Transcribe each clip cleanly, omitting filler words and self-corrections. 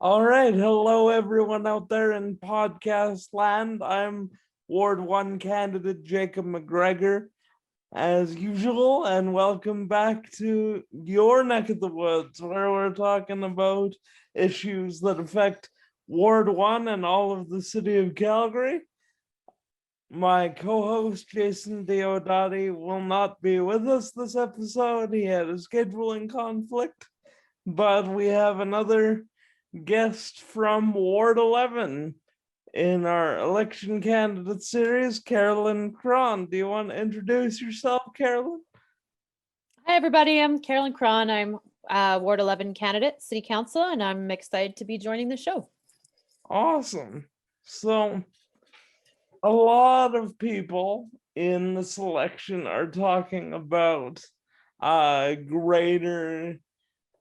All right. Hello, everyone out there in podcast land. I'm Ward 1 candidate Jacob McGregor, as usual, and welcome back to your neck of the woods, where we're talking about issues that affect Ward 1 and all of the city of Calgary. My co-host Jason Diodati will not be with us this episode. He had a scheduling conflict, but we have another guest from Ward 11 in our election candidate series, Carolyn Krahn. Do you want to introduce yourself, Carolyn? Hi, everybody. I'm Carolyn Krahn. I'm Ward 11 candidate, City Council, and I'm excited to be joining the show. Awesome. So, a lot of people in the selection are talking about greater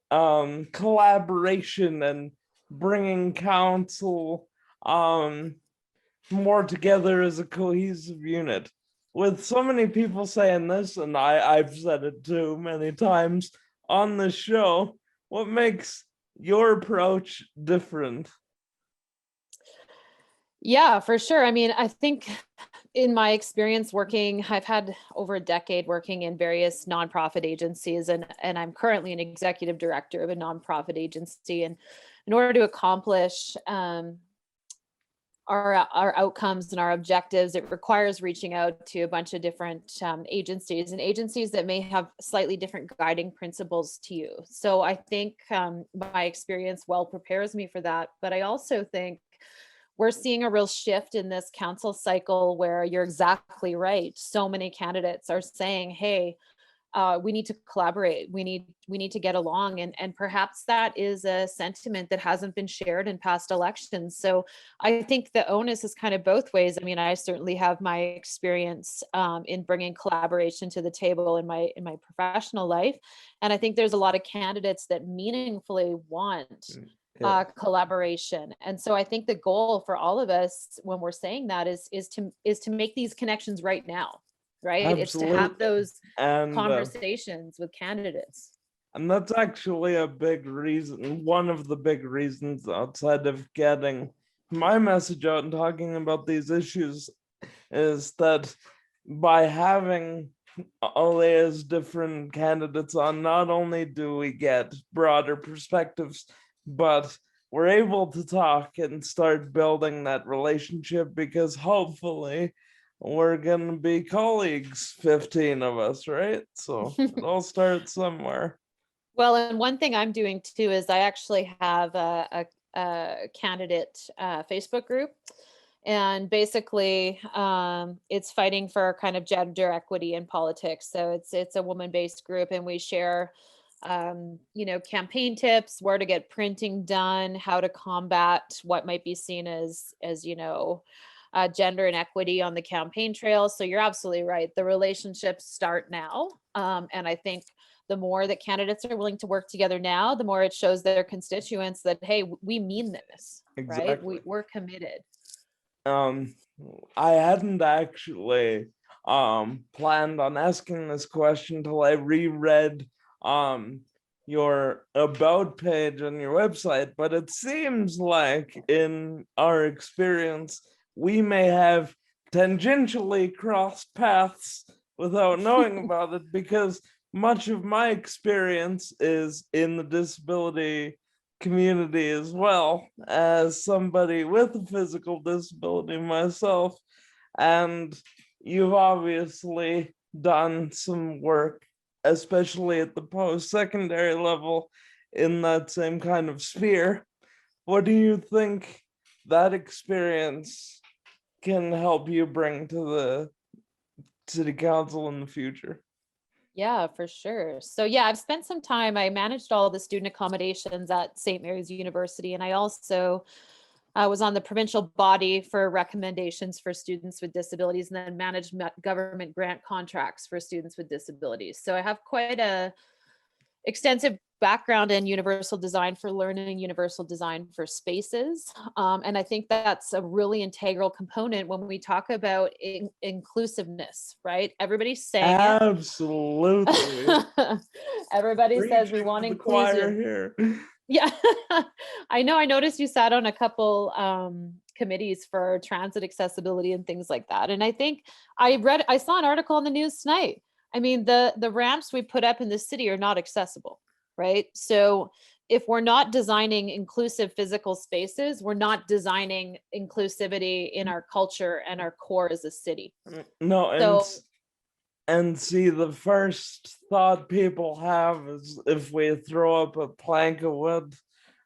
collaboration and bringing council more together as a cohesive unit. With so many people saying this, and I've said it too many times on the show, what makes your approach different? Yeah, for sure. I mean, I think in my experience working, I've had over a decade working in various nonprofit agencies, and I'm currently an executive director of a nonprofit agency. And in order to accomplish our outcomes and our objectives, it requires reaching out to a bunch of different agencies that may have slightly different guiding principles to you. So I think my experience well prepares me for that. But I also think we're seeing a real shift in this council cycle where you're exactly right. So many candidates are saying, hey, we need to collaborate. We need to get along. And perhaps that is a sentiment that hasn't been shared in past elections. So I think the onus is kind of both ways. I mean, I certainly have my experience in bringing collaboration to the table in my professional life. And I think there's a lot of candidates that meaningfully want collaboration. And so I think the goal for all of us when we're saying that is to make these connections right now, right? Absolutely. It's to have those and conversations with candidates. And that's actually a big reason, one of the big reasons outside of getting my message out and talking about these issues, is that by having all these different candidates on, not only do we get broader perspectives, but we're able to talk and start building that relationship, because hopefully we're going to be colleagues, 15 of us, right? So it all starts somewhere. Well, and one thing I'm doing too is I actually have a candidate Facebook group. And basically, it's fighting for kind of gender equity in politics. So it's a woman-based group, and we share campaign tips, where to get printing done, how to combat what might be seen as gender inequity on the campaign trail. So you're absolutely right. The relationships start now. And I think the more that candidates are willing to work together now, the more it shows their constituents that, hey, we mean this, Exactly. right? We're committed. I hadn't actually planned on asking this question till I reread your about page on your website, but it seems like in our experience we may have tangentially crossed paths without knowing about it, because much of my experience is in the disability community as well, as somebody with a physical disability myself. And you've obviously done some work, especially at the post-secondary level, in that same kind of sphere. What do you think that experience can help you bring to the city council in the future? Yeah, for sure. So yeah, I've spent some time, I managed all the student accommodations at St. Mary's University, and I also was on the provincial body for recommendations for students with disabilities, and then managed government grant contracts for students with disabilities. So I have quite a extensive background in universal design for learning, universal design for spaces. And I think that's a really integral component when we talk about inclusiveness, right? Everybody's saying Absolutely. it. Everybody says we want the choir inclusion. here. Yeah, I know. I noticed you sat on a couple committees for transit accessibility and things like that. And I think I saw an article on the news tonight. I mean, the ramps we put up in the city are not accessible, right? So if we're not designing inclusive physical spaces, we're not designing inclusivity in our culture and our core as a city. No, So and see, the first thought people have is if we throw up a plank of wood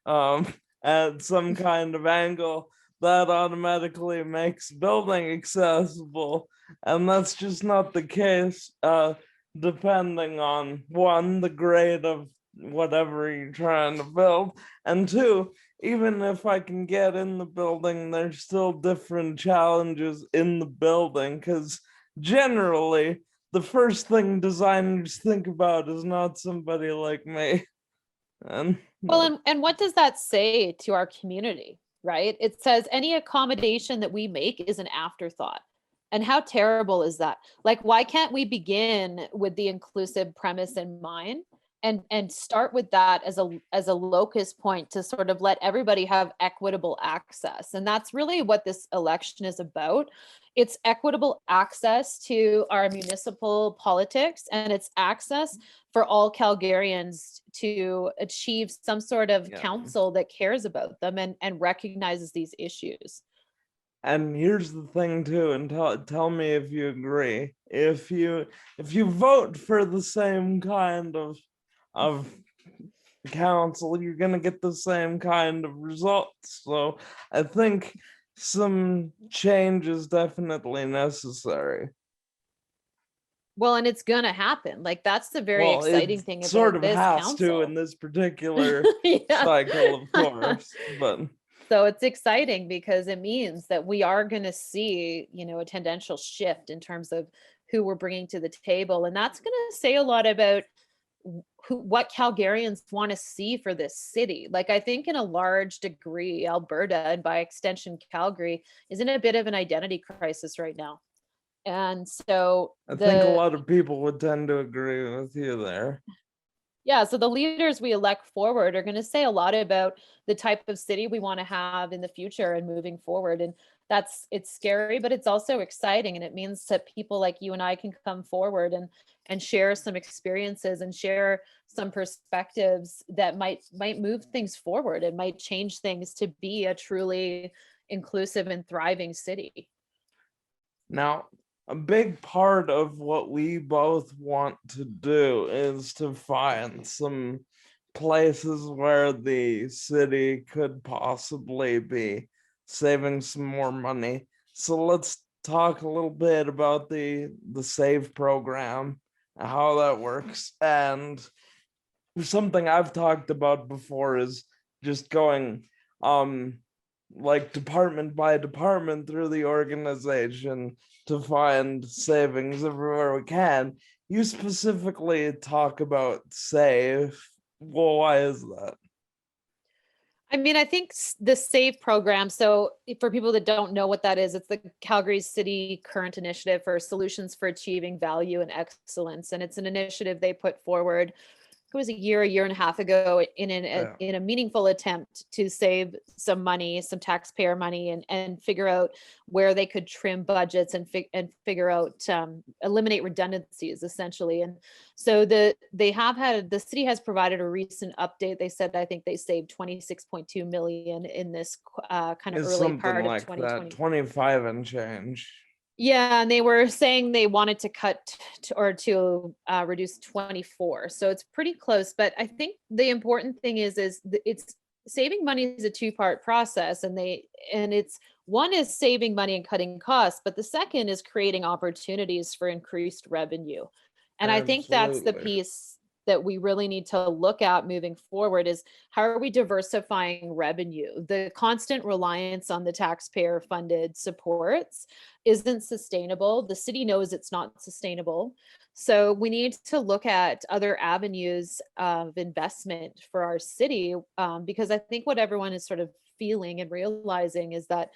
um, at some kind of angle, that automatically makes building accessible. And that's just not the case, depending on one, the grade of whatever you're trying to build, and two, even if I can get in the building, there's still different challenges in the building because generally the first thing designers think about is not somebody like me. And well, and what does that say to our community, right? It says any accommodation that we make is an afterthought. And how terrible is that? Like, why can't we begin with the inclusive premise in mind and start with that as a locus point to sort of let everybody have equitable access? And that's really what this election is about. It's equitable access to our municipal politics, and it's access for all Calgarians to achieve some sort of yeah. council that cares about them and recognizes these issues. And here's the thing too, and tell me if you agree. If you vote for the same kind of council, you're gonna get the same kind of results. So I think some change is definitely necessary. Well, and it's gonna happen. Like, that's the very Well, exciting it thing sort about of this has to in council. this particular Yeah. cycle, of course, but So it's exciting because it means that we are gonna see, a tendential shift in terms of who we're bringing to the table, and that's gonna say a lot about what Calgarians want to see for this city. Like, I think in a large degree, Alberta and by extension Calgary is in a bit of an identity crisis right now. And so I think a lot of people would tend to agree with you there. yeah, so the leaders we elect forward are going to say a lot about the type of city we want to have in the future and moving forward. And it's scary, but it's also exciting. And it means that people like you and I can come forward and share some experiences and share some perspectives that might move things forward. It might change things to be a truly inclusive and thriving city. Now, a big part of what we both want to do is to find some places where the city could possibly be saving some more money. So let's talk a little bit about the SAVE program, how that works. And something I've talked about before is just going like department by department through the organization to find savings everywhere we can. You specifically talk about SAVE. Well, why is that? I mean, I think the SAVE program. So, for people that don't know what that is, it's the Calgary City Current Initiative for Solutions for Achieving Value and Excellence. And it's an initiative they put forward, it was a year and a half ago, Yeah. in a meaningful attempt to save some money, some taxpayer money, and figure out where they could trim budgets and figure out eliminate redundancies essentially. And so the city has provided a recent update. They said I think they saved 26.2 million in this kind of It's early something part of like that, 2020. 25 and change. Yeah, and they were saying they wanted to cut or to reduce 24. So it's pretty close. But I think the important thing it's saving money is a two-part process, and it's one is saving money and cutting costs, but the second is creating opportunities for increased revenue. And I think that's the Absolutely. piece that we really need to look at moving forward is how are we diversifying revenue? The constant reliance on the taxpayer funded supports isn't sustainable. The city knows it's not sustainable. So we need to look at other avenues of investment for our city, because I think what everyone is sort of feeling and realizing is that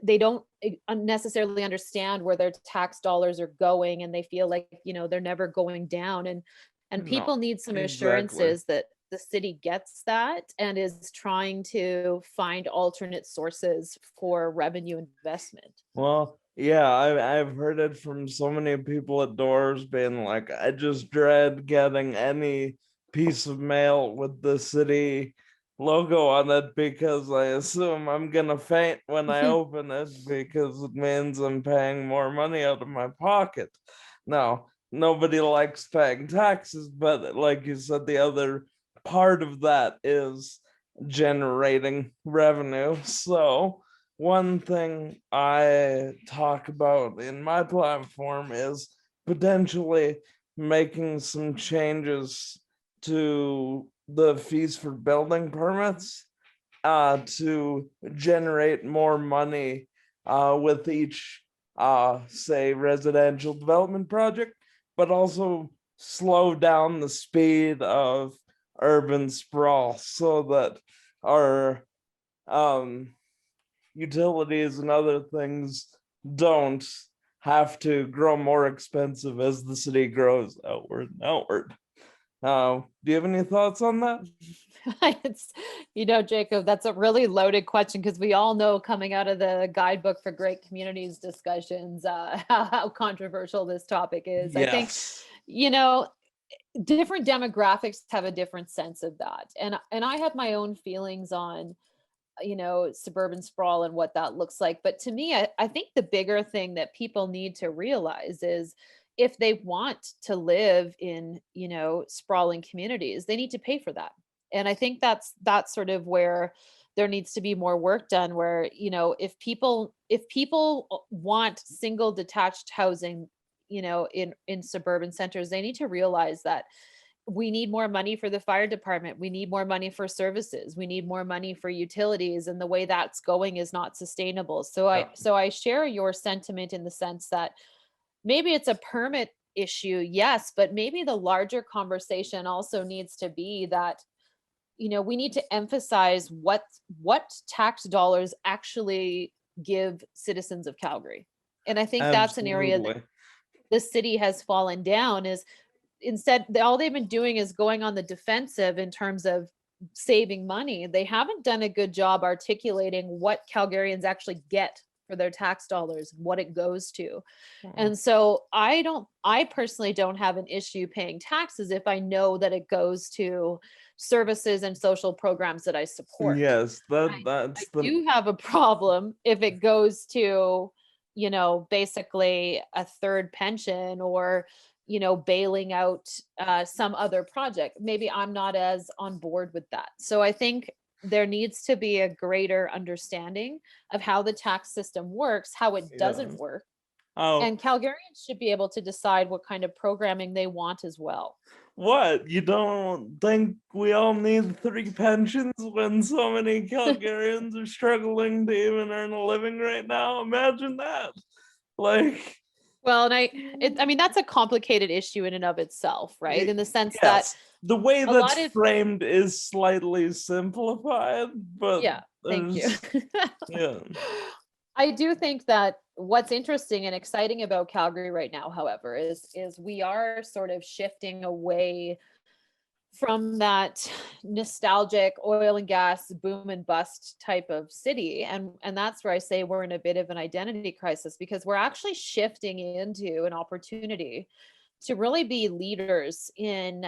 they don't necessarily understand where their tax dollars are going, and they feel like they're never going down, and No, people need some exactly. assurances that the city gets that and is trying to find alternate sources for revenue investment. Well, yeah, I've heard it from so many people at doors being like, I just dread getting any piece of mail with the city logo on it because I assume I'm gonna faint when I open it because it means I'm paying more money out of my pocket. Now, nobody likes paying taxes, but like you said, the other part of that is generating revenue. So one thing I talk about in my platform is potentially making some changes to the fees for building permits to generate more money with each say residential development project, but also slow down the speed of urban sprawl so that our utilities and other things don't have to grow more expensive as the city grows outward and outward. Do you have any thoughts on that? It's, Jacob, that's a really loaded question because we all know coming out of the guidebook for great communities discussions, how controversial this topic is. I think, Yes. different demographics have a different sense of that. And I have my own feelings on, suburban sprawl and what that looks like. But to me, I think the bigger thing that people need to realize is if they want to live in, sprawling communities, they need to pay for that. And I think that's sort of where there needs to be more work done where, if people want single detached housing, in suburban centers, they need to realize that we need more money for the fire department. We need more money for services. We need more money for utilities. And the way that's going is not sustainable. So I Yeah. so I share your sentiment in the sense that maybe it's a permit issue, yes, but maybe the larger conversation also needs to be that, we need to emphasize what tax dollars actually give citizens of Calgary. And I think that's an area that Absolutely. the city has fallen down is instead all they've been doing is going on the defensive in terms of saving money. They haven't done a good job articulating what Calgarians actually get for their tax dollars, what it goes to. And so I personally don't have an issue paying taxes if I know that it goes to services and social programs that I support. Yes, I I that's the do have a problem if it goes to, basically a third pension or, bailing out some other project. Maybe I'm not as on board with that. So I think there needs to be a greater understanding of how the tax system works, how it yeah. doesn't work. Oh, And Calgarians should be able to decide what kind of programming they want as well. what? You don't think we all need 3 pensions when so many Calgarians are struggling to even earn a living right now? Imagine that. Like, Well, and I mean, that's a complicated issue in and of itself, right? In the sense that yes, the way a that's lot of, framed is slightly simplified, but yeah, thank you. there's, yeah, I do think that what's interesting and exciting about Calgary right now, however, is we are sort of shifting away from that nostalgic oil and gas boom and bust type of city, and that's where I say we're in a bit of an identity crisis because we're actually shifting into an opportunity to really be leaders in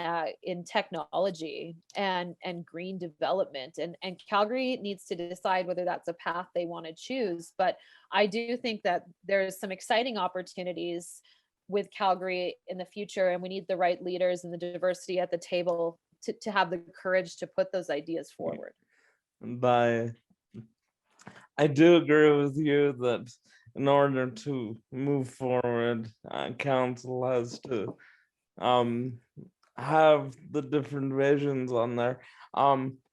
technology and green development, and Calgary needs to decide whether that's a path they want to choose. But I do think that there's some exciting opportunities with Calgary in the future, and we need the right leaders and the diversity at the table to have the courage to put those ideas forward. by I do agree with you that in order to move forward, council has to um have the different visions on there.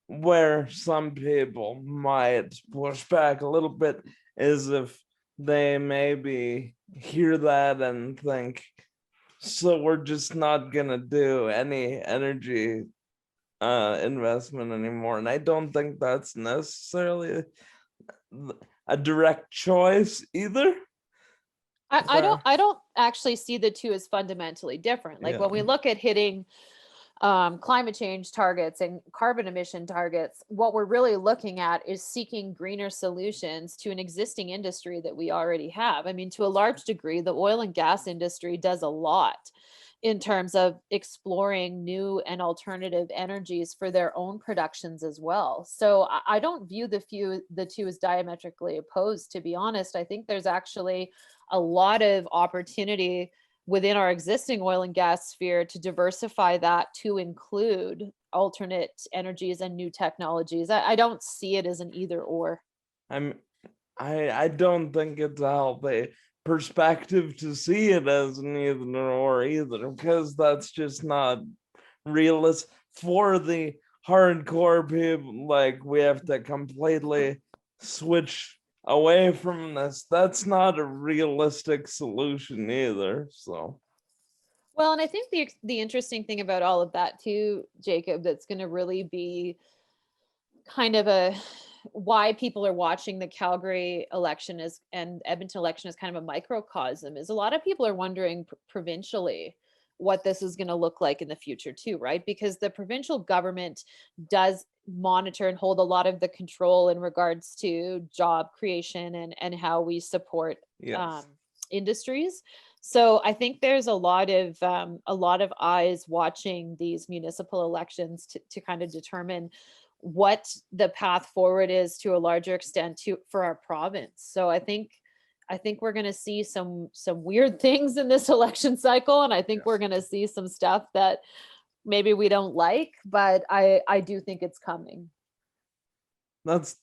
Where some people might push back a little bit is if they maybe hear that and think, so we're just not gonna do any energy investment anymore. And I don't think that's necessarily a direct choice either. I But don't I don't actually see the two as fundamentally different. Like yeah, when we look at hitting climate change targets and carbon emission targets, what we're really looking at is seeking greener solutions to an existing industry that we already have. I mean, to a large degree, the oil and gas industry does a lot in terms of exploring new and alternative energies for their own productions as well. So I don't view the two as diametrically opposed, to be honest. I think there's actually a lot of opportunity within our existing oil and gas sphere to diversify that to include alternate energies and new technologies. I don't see it as an either or. I'm I don't think it's a healthy perspective to see it as an either or either, because that's just not realistic for the hardcore people. Like, we have to completely switch away from this. That's not a realistic solution either. So Well, and I think the interesting thing about all of that too, Jacob, that's going to really be kind of a why people are watching the Calgary election is and Edmonton election is kind of a microcosm is a lot of people are wondering provincially what this is going to look like in the future too, right? Because the provincial government does monitor and hold a lot of the control in regards to job creation and how we support yes. industries. So I think there's a lot of eyes watching these municipal elections to kind of determine what the path forward is to a larger extent for our province. So I think we're going to see some weird things in this election cycle, and I think we're going to see some stuff that maybe we don't like, but I do think it's coming. That's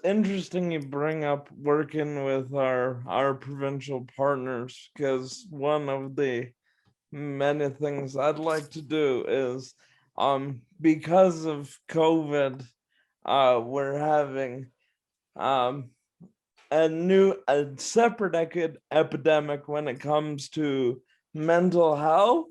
interesting you bring up working with our provincial partners, because one of the many things I'd like to do is, because of COVID, we're having a separate epidemic when it comes to mental health,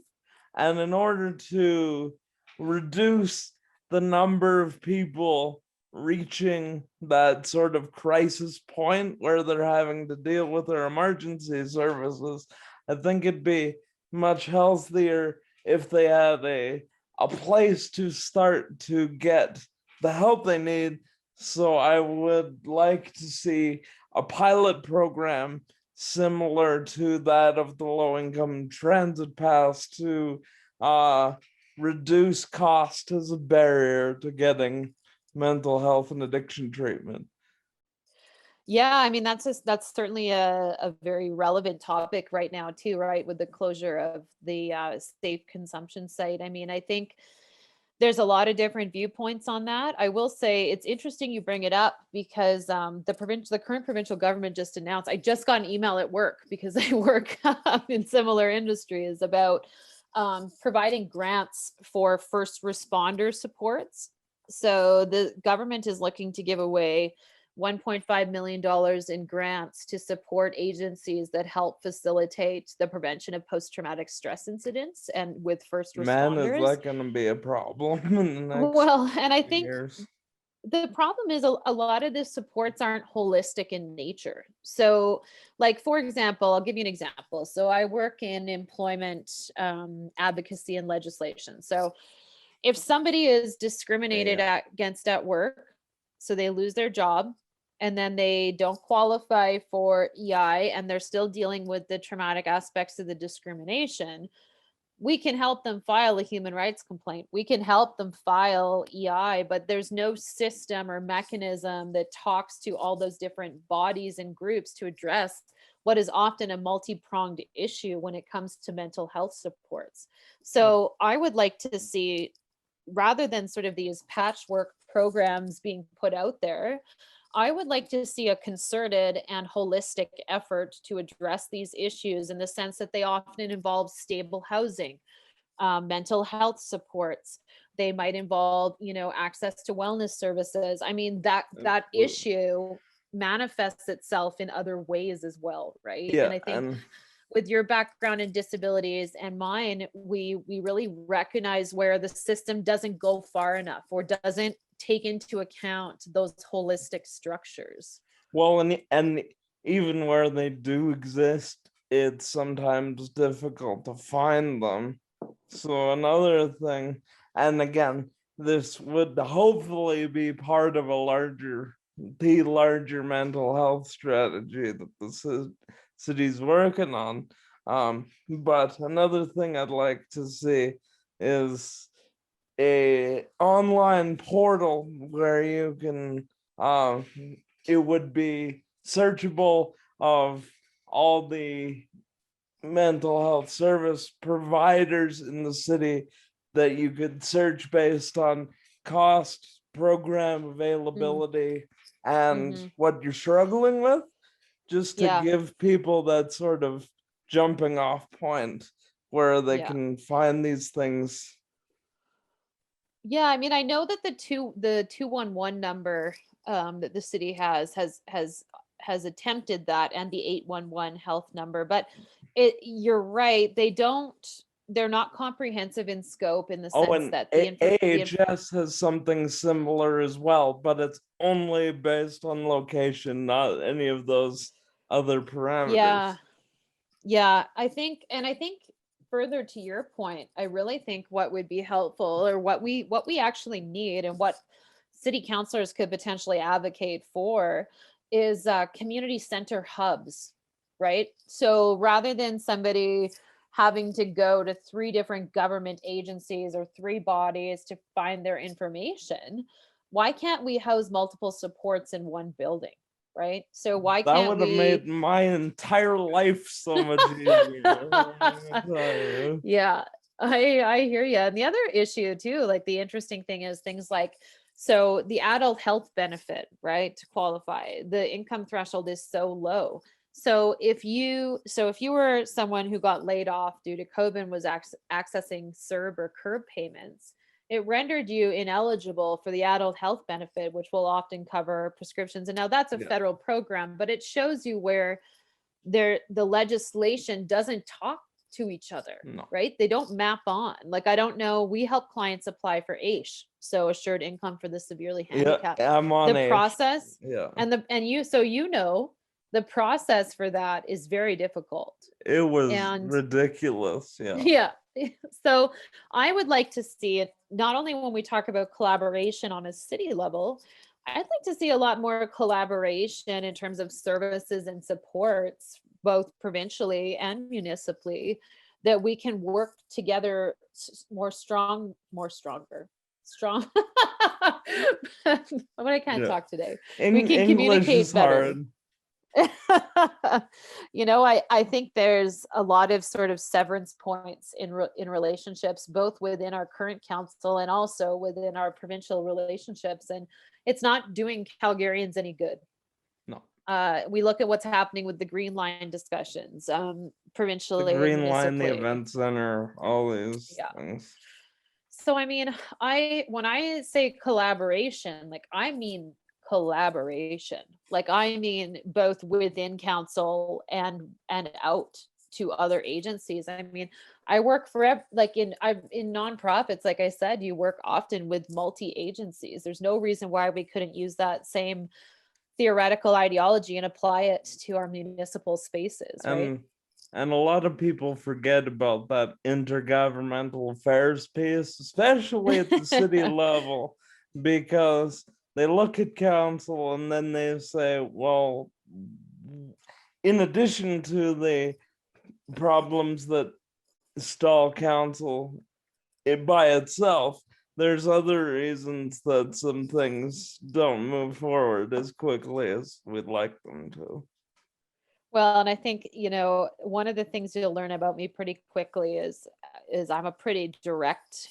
and in order to reduce the number of people reaching that sort of crisis point where they're having to deal with their emergency services, I think it'd be much healthier if they had a place to start to get the help they need. So I would like to see a pilot program similar to that of the low-income transit pass to reduce cost as a barrier to getting mental health and addiction treatment. Yeah, I mean that's certainly a very relevant topic right now too, right? With the closure of the safe consumption site. I mean, I think there's a lot of different viewpoints on that. I will say it's interesting you bring it up because the current provincial government just announced. I just got an email at work because I work in similar industries about providing grants for first responder supports. So the government is looking to give away $1.5 million in grants to support agencies that help facilitate the prevention of post-traumatic stress incidents and with first Man, is responders. that going to be a problem in the next Well, and I think years? the problem is a lot of the supports aren't holistic in nature. So, like, for example, I'll give you an example. So I work in employment advocacy and legislation. So if somebody is discriminated against at work, so they lose their job and then they don't qualify for EI and they're still dealing with the traumatic aspects of the discrimination, we can help them file a human rights complaint. We can help them file EI, but there's no system or mechanism that talks to all those different bodies and groups to address what is often a multi-pronged issue when it comes to mental health supports. So I would like to see, rather than sort of these patchwork programs being put out there, I would like to see a concerted and holistic effort to address these issues in the sense that they often involve stable housing, mental health supports. They might involve, access to wellness services. I mean, that issue manifests itself in other ways as well, right? Yeah, And I think and with your background in disabilities and mine, we really recognize where the system doesn't go far enough or doesn't take into account those holistic structures. well, and even where they do exist, it's sometimes difficult to find them. So another thing And again, this would hopefully be part of the larger mental health strategy that the city's working on. But another thing I'd like to see is a online portal where you can it would be searchable of all the mental health service providers in the city that you could search based on cost, program availability, and Mhm. what you're struggling with, just to Yeah, give people that sort of jumping off point where they yeah. can find these things. Yeah, I mean, I know that the 211 number that the city has attempted that, and the 811 health number, but you're right, they're not comprehensive in scope, in the Oh, sense and that AHS has something similar as well, but it's only based on location, not any of those other parameters. yeah, yeah, I think further to your point, I really think what would be helpful, or what we actually need, and what city councilors could potentially advocate for, is community center hubs, right? So rather than somebody having to go to three different government agencies or three bodies to find their information, why can't we house multiple supports in one building, right? So why That can't would have made we my entire life so much easier. I'm tell you. Yeah, I hear you. And the other issue too, like the interesting thing is things like, so the adult health benefit, right? To qualify, the income threshold is so low. So if you were someone who got laid off due to COVID and was accessing CERB or CURB payments, it rendered you ineligible for the adult health benefit, which will often cover prescriptions. And now that's a Yeah, federal program, but it shows you where the legislation doesn't talk to each other, no. right? They don't map on. Like, I don't know, we help clients apply for AISH, so assured income for the severely Yeah, handicapped. I'm on The age. process, Yeah, and you, so you know, the process for that is very difficult. it was And ridiculous. Yeah. yeah. So I would like to see it, not only when we talk about collaboration on a city level, I'd like to see a lot more collaboration in terms of services and supports, both provincially and municipally, that we can work together more stronger, strong. But I can't Yeah. talk today. We can English is communicate better. hard. I think there's a lot of sort of severance points in relationships, both within our current council and also within our provincial relationships, and it's not doing Calgarians any good. No. We look at what's happening with the Green Line discussions, The provincially and Green Line, the municipally. event center, all these Yeah. things. So I mean, I when I say collaboration, like I mean collaboration. Like I mean both within council and out to other agencies. I mean, I work for like in nonprofits, like I said, you work often with multi agencies. There's no reason why we couldn't use that same theoretical ideology and apply it to our municipal spaces, right? And and a lot of people forget about that intergovernmental affairs piece, especially at the city level, because they look at council and then they say, well, in addition to the problems that stall council it by itself, there's other reasons that some things don't move forward as quickly as we'd like them to. Well, and I think, one of the things you'll learn about me pretty quickly is I'm a pretty direct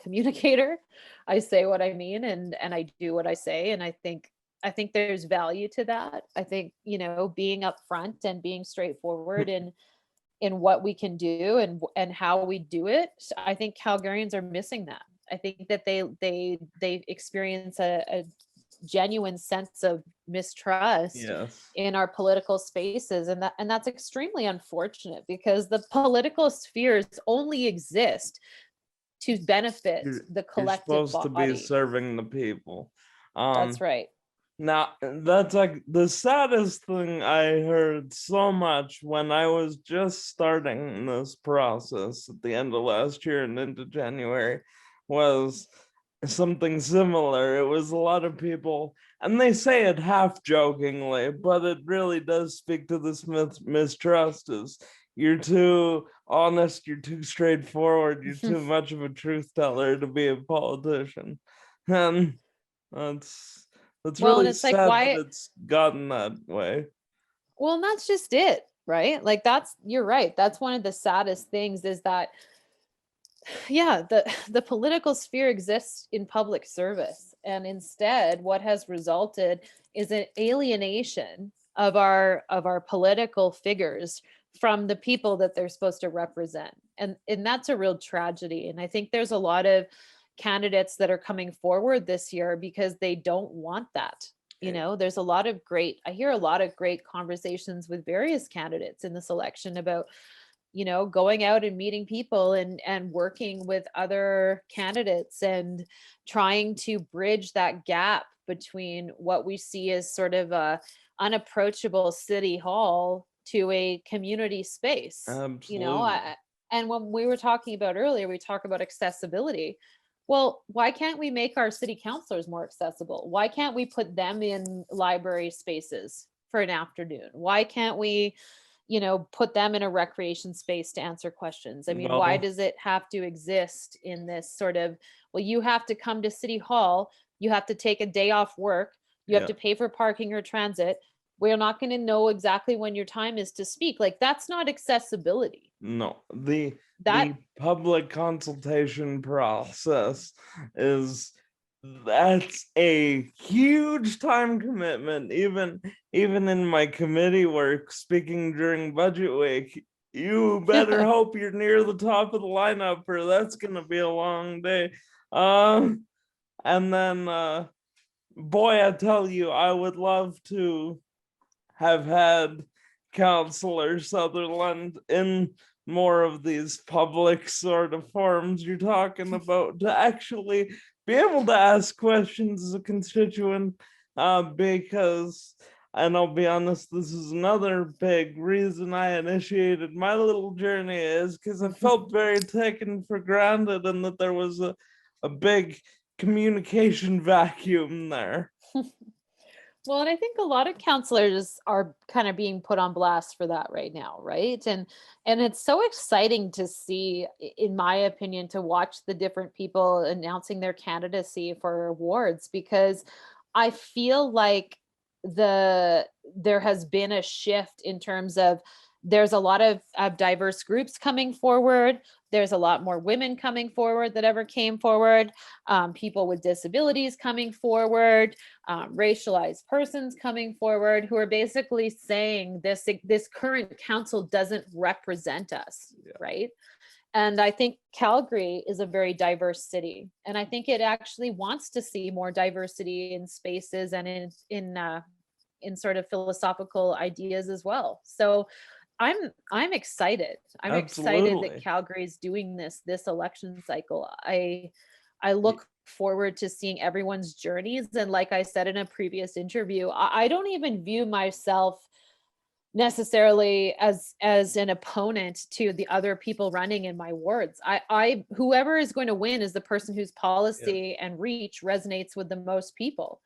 communicator. I say what I mean, and I do what I say, and I think there's value to that. I think, being upfront and being straightforward in what we can do and how we do it. I think Calgarians are missing that. I think that they experience a genuine sense of mistrust Yes. in our political spaces, and that's extremely unfortunate, because the political spheres only exist to benefit You're, the you're collective supposed to be body. serving the people. That's Um, right. Now, that's like the saddest thing I heard so much when I was just starting this process at the end of last year and into January. was something similar. It was a lot of people, and they say it half jokingly, but it really does speak to this mistrust is you're too honest, you're too straightforward, you're too much of a truth teller to be a politician. And that's Well, and really it's like, sad that why? it's gotten that way. Well, and that's just it, right? Like you're right. That's one of the saddest things is that, yeah, the political sphere exists in public service. And instead, what has resulted is an alienation of our political figures from the people that they're supposed to represent. And that's a real tragedy. And I think there's a lot of candidates that are coming forward this year because they don't want that. You know, there's a lot of I hear a lot of great conversations with various candidates in this election about, you know, going out and meeting people and working with other candidates and trying to bridge that gap between what we see as sort of a unapproachable city hall to a community space. You know, Absolutely. and when we were talking about earlier, we talk about accessibility. Well, why can't we make our city councilors more accessible? Why can't we put them in library spaces for an afternoon? Why can't we, you know, put them in a recreation space to answer questions? I mean, why Well, does it have to exist in this sort of, well, you have to come to City Hall, you have to take a day off work, you have yeah. to pay for parking or transit. We're not going to know exactly when your time is to speak. Like, that's not accessibility. No, That the public consultation process is that's a huge time commitment. Even in my committee work, speaking during budget week, you better hope you're near the top of the lineup, or that's gonna be a long day. And then boy, I tell you, I would love to have had Counselor Sutherland in more of these public sort of forums you're talking about to actually be able to ask questions as a constituent, because, and I'll be honest, this is another big reason I initiated my little journey is because I felt very taken for granted and that there was a big communication vacuum there. Well, and I think a lot of counselors are kind of being put on blast for that right now, right? And it's so exciting to see, in my opinion, to watch the different people announcing their candidacy for awards because I feel like there has been a shift in terms of there's a lot of diverse groups coming forward. There's a lot more women coming forward that ever came forward. People with disabilities coming forward, racialized persons coming forward who are basically saying this current council doesn't represent us, Yeah. right? And I think Calgary is a very diverse city, and I think it actually wants to see more diversity in spaces and in sort of philosophical ideas as well. So I'm excited. I'm excited that Absolutely. Calgary is doing this election cycle. I look forward to seeing everyone's journeys. And like I said in a previous interview, I don't even view myself necessarily as an opponent to the other people running in my wards. I whoever is going to win is the person whose Yeah. policy and reach resonates with the most people.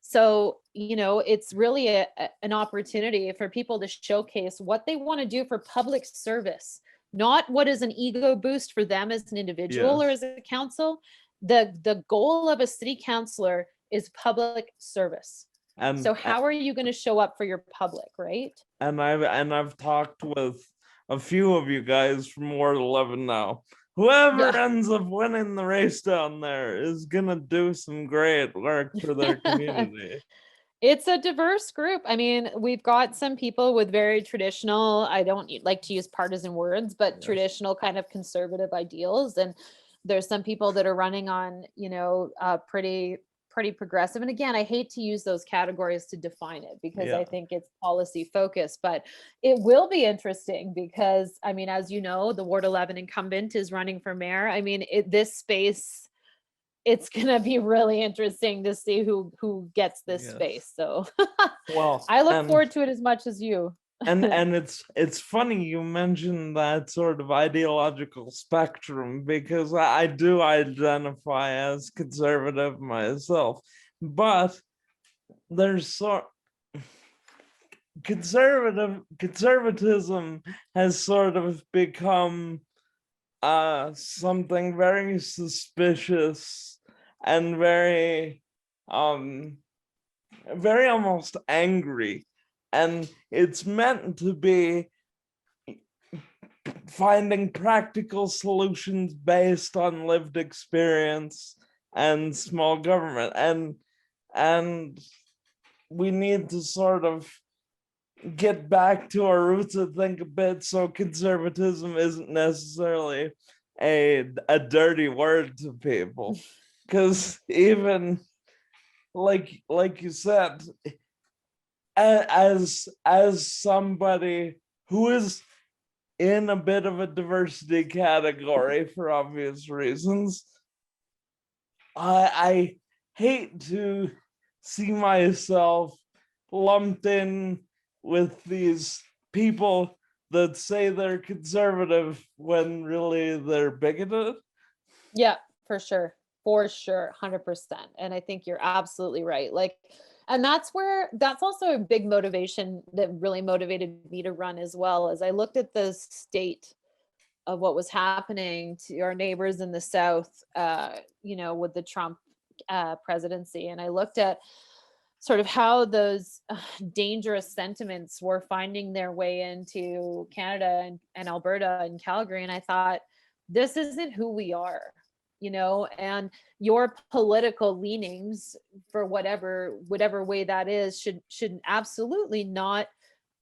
So, you know, it's really an opportunity for people to showcase what they want to do for public service, not what is an ego boost for them as an individual or Yes. as a council. The goal of a city councilor is public service. And So how are you going to show up for your public, right? I've talked with a few of you guys from Ward 11 now. Whoever Yeah. ends up winning the race down there is gonna do some great work for their community. It's a diverse group. I mean, we've got some people with very traditional, I don't like to use partisan words, but Yes. traditional kind of conservative ideals. And there's some people that are running on, you know, pretty progressive. And again, I hate to use those categories to define it because Yeah. I think it's policy focused, but it will be interesting because I mean, as you know, the Ward 11 incumbent is running for mayor. I mean, this space, it's gonna be really interesting to see who gets this Yes. space. So Well, I look forward to it as much as you. and it's funny you mentioned that sort of ideological spectrum, because I do identify as conservative myself, but there's sort conservatism has sort of become something very suspicious and very very almost angry, and it's meant to be finding practical solutions based on lived experience and small government, and we need to sort of get back to our roots and think a bit, so conservatism isn't necessarily a dirty word to people, because even like you said, as somebody who is in a bit of a diversity category for obvious reasons, I hate to see myself lumped in with these people that say they're conservative when really they're bigoted. Yeah, for sure. For sure. 100%. And I think you're absolutely right. Like, and that's also a big motivation that really motivated me to run as well. As I looked at the state of what was happening to our neighbors in the South, with the Trump presidency. And I looked at sort of how those dangerous sentiments were finding their way into Canada and Alberta and Calgary. And I thought, this isn't who we are, and your political leanings, for whatever way that is, should absolutely not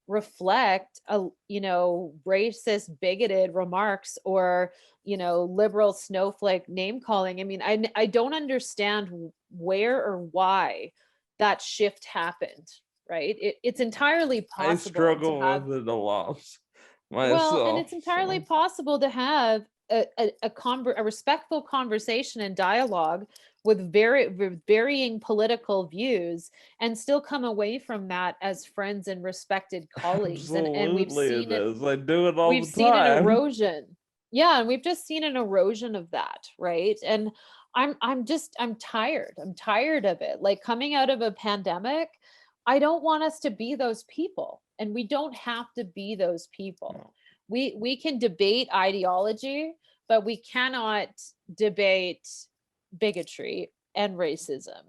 reflect racist, bigoted remarks or liberal snowflake name calling. I mean, I don't understand where or why that shift happened, right? It's entirely I possible to struggle have, with it a lot well, and myself. it's entirely So. possible to have a respectful conversation and dialogue with varying political views and still come away from that as friends and respected colleagues. And Absolutely it is. I do it all we've the seen an time. erosion. Yeah, and we've just seen an erosion of that, right? And I'm tired. I'm tired of it. Like, coming out of a pandemic, I don't want us to be those people, and we don't have to be those people. We can debate ideology, but we cannot debate bigotry and racism.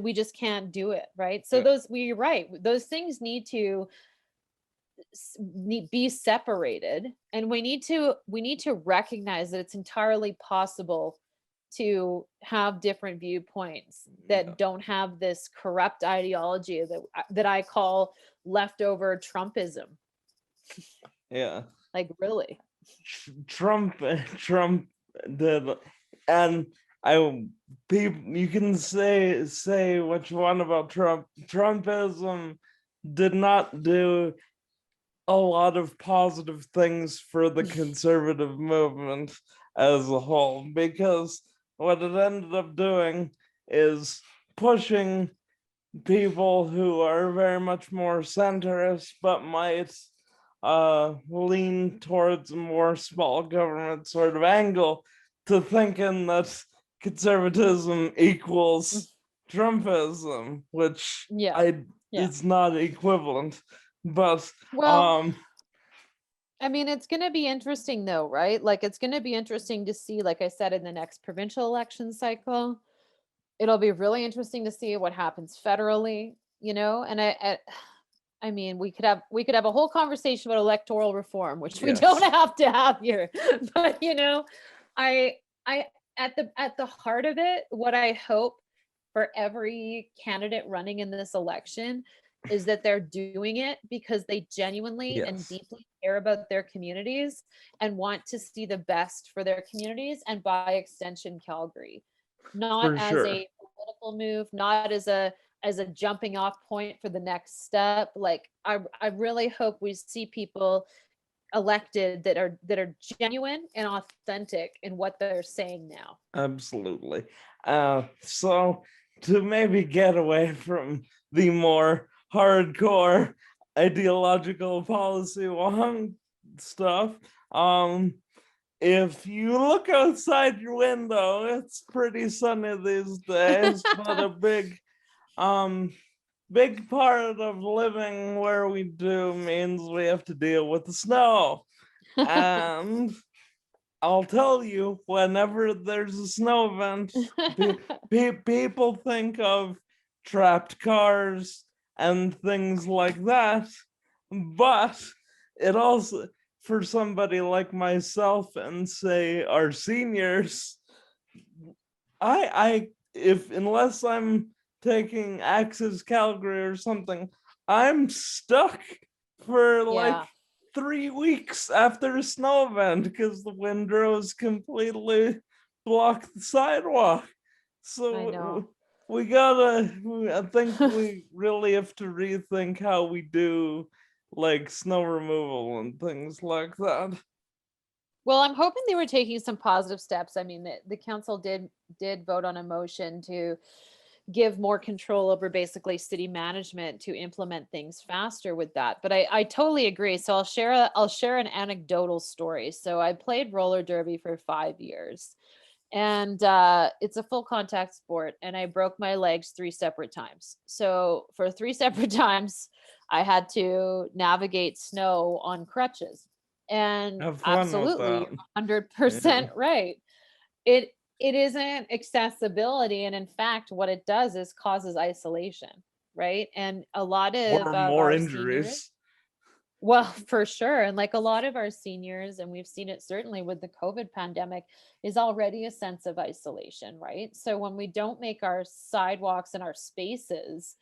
We just can't do it, right? So Yeah. you're right. Those things need to be separated, and we need to recognize that it's entirely possible to have different viewpoints Yeah. that don't have this corrupt ideology that I call leftover Trumpism. Yeah. Like, really. Trump did, and people, you can say what you want about Trump. Trumpism did not do a lot of positive things for the conservative movement as a whole, because what it ended up doing is pushing people who are very much more centrist but might lean towards a more small government sort of angle to thinking that conservatism equals Trumpism, which Yeah. Yeah. it's not equivalent. But Well, I mean, it's going to be interesting though, right? Like, it's going to be interesting to see, like I said, in the next provincial election cycle. It'll be really interesting to see what happens federally, and I mean, we could have a whole conversation about electoral reform, which we don't yes, have to have here. But I I at the heart of it, what I hope for every candidate running in this election is that they're doing it because they genuinely and yes, deeply care about their communities and want to see the best for their communities, and by extension Calgary, not for as sure. a political move, not as a jumping off point for the next step. Like, I really hope we see people elected that are genuine and authentic in what they're saying now. Absolutely. So to maybe get away from the more hardcore ideological policy wonk stuff. If you look outside your window, it's pretty sunny these days, but a big part of living where we do means we have to deal with the snow. And I'll tell you, whenever there's a snow event, people think of trapped cars and things like that. But it also, for somebody like myself and say our seniors, if unless I'm taking Access Calgary or something, I'm stuck for like Yeah, 3 weeks after a snow event because the windrows completely block the sidewalk. I So know. I think we really have to rethink how we do like snow removal and things like that. Well, I'm hoping they were taking some positive steps. I mean, the council did vote on a motion to give more control over basically city management to implement things faster with that. But I totally agree. So I'll share an anecdotal story. So I played roller derby for 5 years, and it's a full contact sport, and I broke my legs 3 separate times. So for 3 separate times, I had to navigate snow on crutches. And Have fun with absolutely, that. you're Yeah. 100% right. It isn't accessibility, and in fact what it does is causes isolation, right? And a lot Or of more our seniors, injuries. well, for sure. And like a lot of our seniors, and we've seen it certainly with the COVID pandemic, is already a sense of isolation, right? So when we don't make our sidewalks and our spaces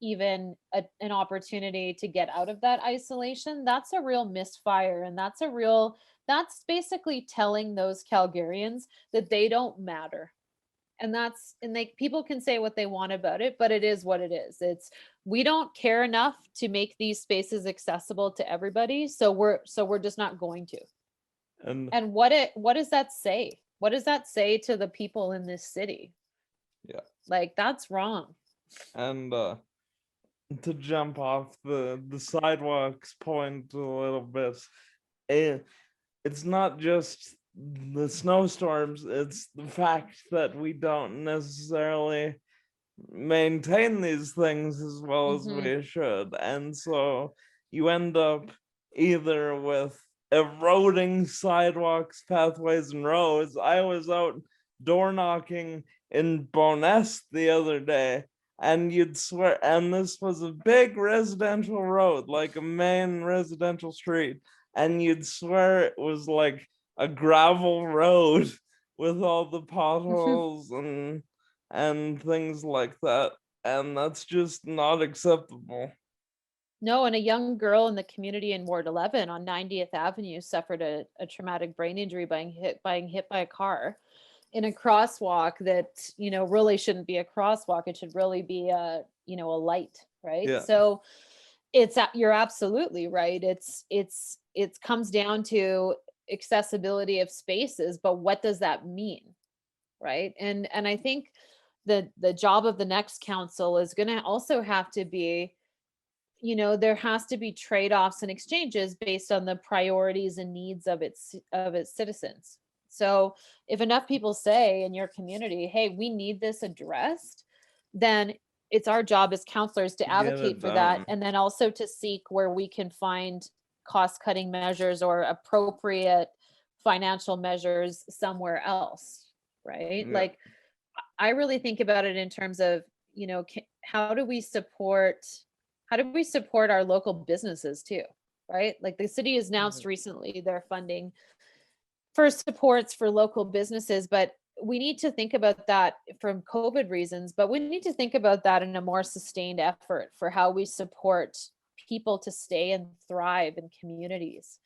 even an opportunity to get out of that isolation, that's a real misfire. And that's basically telling those Calgarians that they don't matter. And they people can say what they want about it, but it is what it is. It's we don't care enough to make these spaces accessible to everybody, so we're just not going to. And And what does that say? What does that say to the people in this city? yeah. Like, that's wrong. And to jump off the sidewalks point a little bit, eh, it's not just the snowstorms, it's the fact that we don't necessarily maintain these things as well as Hmm. we should. And so you end up either with eroding sidewalks, pathways, and roads. I was out door knocking in Bonest the other day, and you'd swear, and this was a big residential road, like a main residential street, and you'd swear it was like a gravel road with all the potholes and things like that. And that's just not acceptable. No, and a young girl in the community in Ward 11 on 90th Avenue suffered a traumatic brain injury being hit by a car in a crosswalk that, really shouldn't be a crosswalk. It should really be a light, right? Yeah. So you're absolutely right. It comes down to accessibility of spaces, but what does that mean? Right? And I think the job of the next council is going to also have to be, there has to be trade-offs and exchanges based on the priorities and needs of its citizens. So if enough people say in your community, hey, we need this addressed, then it's our job as counselors to Get advocate it for that, done. and then also to seek where we can find cost-cutting measures or appropriate financial measures somewhere else, right? Yeah. Like, I really think about it in terms of, how do we support our local businesses too, right? Like the city has announced recently they're funding for supports for local businesses, but we need to think about that from COVID reasons, but we need to think about that in a more sustained effort for how we support people to stay and thrive in communities.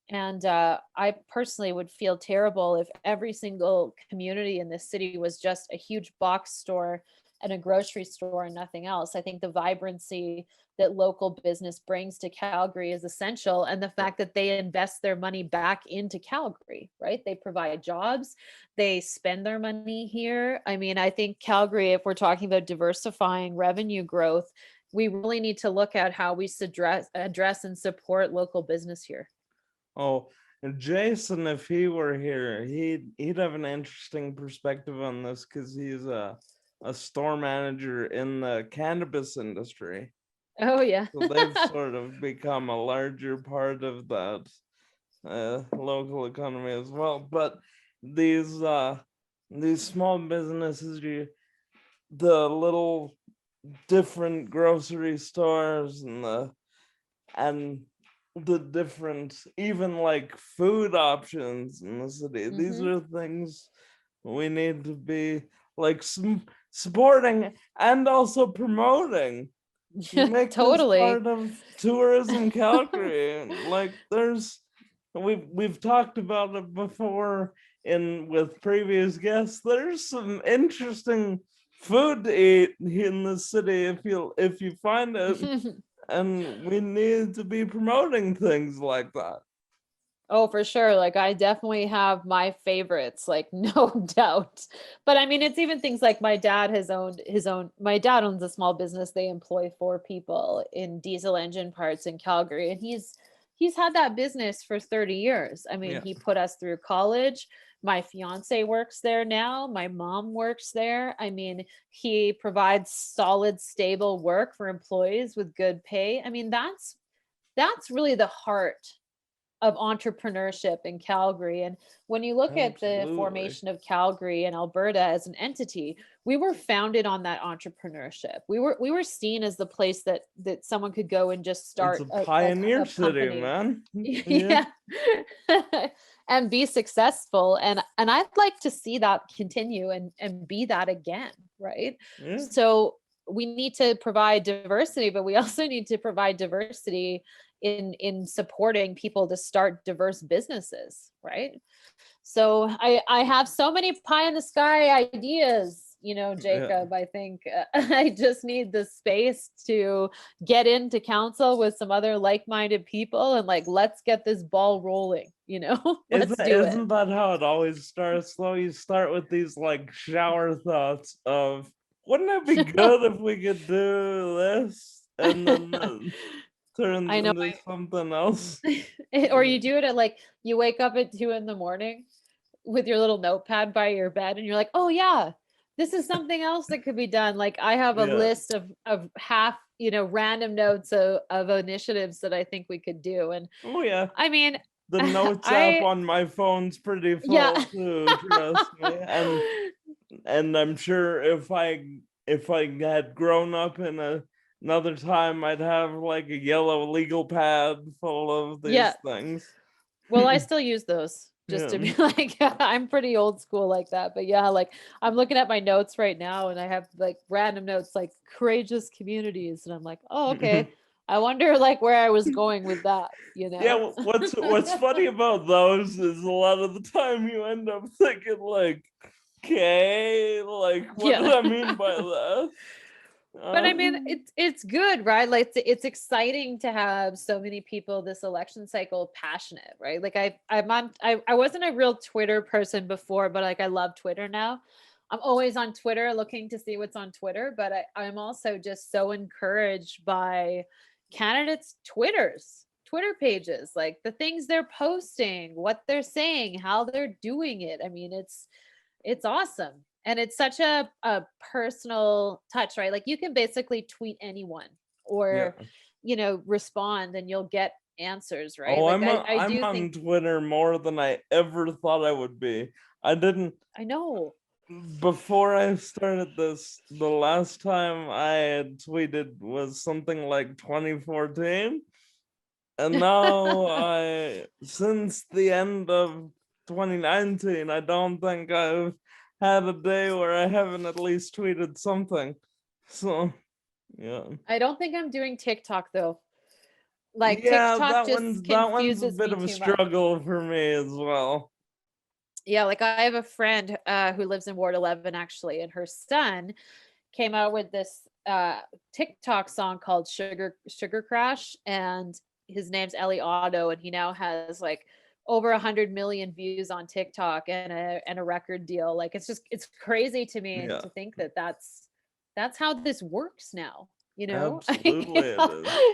And I personally would feel terrible if every single community in this city was just a huge box store and a grocery store and nothing else. I think the vibrancy that local business brings to Calgary is essential. And the fact that they invest their money back into Calgary, right? They provide jobs, they spend their money here. I mean, I think Calgary, if we're talking about diversifying revenue growth, we really need to look at how we address and support local business here. Oh, and Jason, if he were here, he'd have an interesting perspective on this because he's a store manager in the cannabis industry. Oh yeah. So they've sort of become a larger part of that local economy as well. But these small businesses, the little different grocery stores and the different, even like food options in the city. These Mhm. are things we need to be like supporting and also promoting. Make this Totally. part of tourism Calgary. Like we've talked about it before in with previous guests. There's some interesting food to eat in the city if you find it, and we need to be promoting things like that. Oh, for sure. Like I definitely have my favorites, like no doubt. But I mean, it's even things like my dad owns a small business. They employ 4 people in diesel engine parts in Calgary. And he's had that business for 30 years. I mean, Yeah. he put us through college. My fiance works there now. My mom works there. I mean, he provides solid, stable work for employees with good pay. I mean, that's really the heart of entrepreneurship in Calgary. And when you look at the Absolutely. formation of Calgary and Alberta as an entity, we were founded on that entrepreneurship. We were seen as the place that someone could go and just It's start a a, pioneer a city, company. man. Yeah. Yeah. And be successful. And I'd like to see that continue and be that again, right? Yeah. So we need to provide diversity, but we also need to provide diversity in supporting people to start diverse businesses, right? So I have so many pie in the sky ideas, Yeah. Jacob. I think I just need the space to get into council with some other like-minded people and like let's get this ball rolling, let's do it. Isn't that how it always starts though? You start with these like shower thoughts of wouldn't it be good if we could do this? And then turns I know. into something else. Or you do it at like you wake up at 2 in the morning with your little notepad by your bed and you're like, oh yeah, this is something else that could be done. Like I have a Yeah. list of half, random notes of initiatives that I think we could do. And Oh yeah. I mean, The notes app I on my phone's pretty yeah. full too, trust me. And I'm sure if I had grown up in another time, I'd have like a yellow legal pad full of these Yeah. things. Well, I still use those just to Yeah. be like, I'm pretty old school like that. But yeah, like I'm looking at my notes right now and I have like random notes like courageous communities. And I'm like, oh, okay. I wonder like where I was going with that, Yeah, what's funny about those is a lot of the time you end up thinking like, okay, like what do Yeah. I mean by that? But I mean, Um, it's good, right? Like it's exciting to have so many people this election cycle passionate, right? Like I wasn't a real Twitter person before, but like I love Twitter now. I'm always on Twitter looking to see what's on Twitter, but I'm also just so encouraged by candidates' Twitter pages, like the things they're posting, what they're saying, how they're doing it. I mean, it's awesome. And it's such a personal touch, right? Like you can basically tweet anyone yeah. or, respond and you'll get answers, right? Oh, Like I I'm do think on Twitter more than I ever thought I would be. I didn't I know. before I started this, the last time I had tweeted was something like 2014. And now since the end of 2019, I don't think I've had a day where I haven't at least tweeted something. So, yeah. I don't think I'm doing TikTok though. Like Yeah, TikTok just that one's a confuses bit me of a too much. struggle for me as well. Yeah, like I have a friend who lives in Ward 11 actually, and her son came out with this TikTok song called Sugar Crash, and his name's Ellie Otto, and he now has like over 100 million views on TikTok and a record deal. Like it's crazy to me Yeah. to think that that's how this works now. you know? Absolutely it